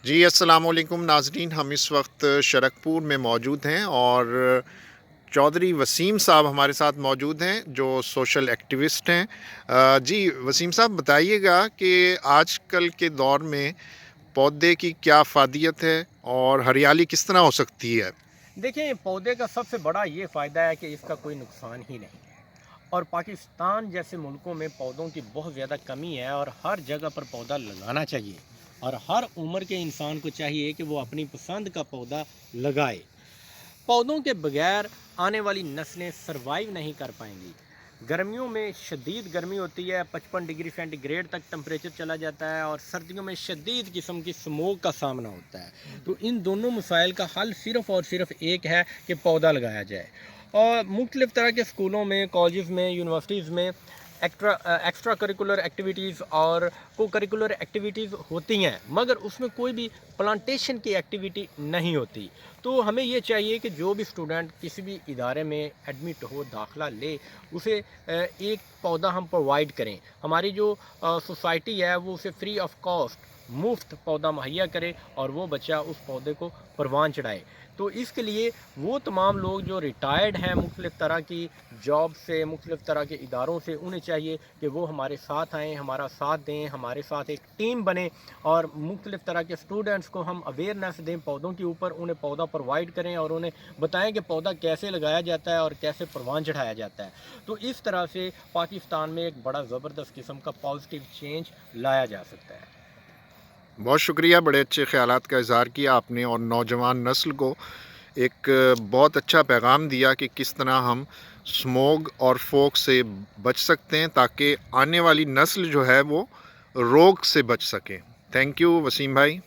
جی السلام علیکم ناظرین، ہم اس وقت شرکپور میں موجود ہیں اور چودھری وسیم صاحب ہمارے ساتھ موجود ہیں جو سوشل ایکٹیوسٹ ہیں۔ جی وسیم صاحب بتائیے گا کہ آج کل کے دور میں پودے کی کیا افادیت ہے اور ہریالی کس طرح ہو سکتی ہے؟ دیکھیں، پودے کا سب سے بڑا یہ فائدہ ہے کہ اس کا کوئی نقصان ہی نہیں ہے، اور پاکستان جیسے ملکوں میں پودوں کی بہت زیادہ کمی ہے اور ہر جگہ پر پودا لگانا چاہیے، اور ہر عمر کے انسان کو چاہیے کہ وہ اپنی پسند کا پودا لگائے۔ پودوں کے بغیر آنے والی نسلیں سروائیو نہیں کر پائیں گی۔ گرمیوں میں شدید گرمی ہوتی ہے، 55 ڈگری سینٹی گریڈ تک ٹمپریچر چلا جاتا ہے، اور سردیوں میں شدید قسم کی سموگ کا سامنا ہوتا ہے۔ تو ان دونوں مسائل کا حل صرف اور صرف ایک ہے کہ پودا لگایا جائے۔ اور مختلف طرح کے اسکولوں میں، کالجز میں، یونیورسٹیز میں ایکسٹرا کریکولر ایکٹیویٹیز اور کو کریکولر ایکٹیویٹیز ہوتی ہیں، مگر اس میں کوئی بھی پلانٹیشن کی ایکٹیویٹی نہیں ہوتی۔ تو ہمیں یہ چاہیے کہ جو بھی اسٹوڈنٹ کسی بھی ادارے میں ایڈمٹ ہو، داخلہ لے، اسے ایک پودا ہم پرووائڈ کریں۔ ہماری جو سوسائٹی ہے وہ اسے فری آف کاسٹ مفت پودا مہیا کرے، اور وہ بچہ اس پودے کو پروان چڑھائے۔ تو اس کے لیے وہ تمام لوگ جو ریٹائرڈ ہیں مختلف طرح کی جاب سے، مختلف طرح کے اداروں سے، انہیں چاہیے کہ وہ ہمارے ساتھ آئیں، ہمارا ساتھ دیں، ہمارے ساتھ ایک ٹیم بنے، اور مختلف طرح کے اسٹوڈنٹس کو ہم اویئرنیس دیں پودوں کے اوپر، انہیں پودا پرووائڈ کریں اور انہیں بتائیں کہ پودا کیسے لگایا جاتا ہے اور کیسے پروان چڑھایا جاتا ہے۔ تو اس طرح سے پاکستان میں ایک بڑا زبردست قسم کا پازیٹیو چینج لایا جا سکتا ہے۔ بہت شکریہ، بڑے اچھے خیالات کا اظہار کیا آپ نے اور نوجوان نسل کو ایک بہت اچھا پیغام دیا کہ کس طرح ہم سموگ اور فوگ سے بچ سکتے ہیں تاکہ آنے والی نسل جو ہے وہ روگ سے بچ سکیں۔ تھینک یو وسیم بھائی۔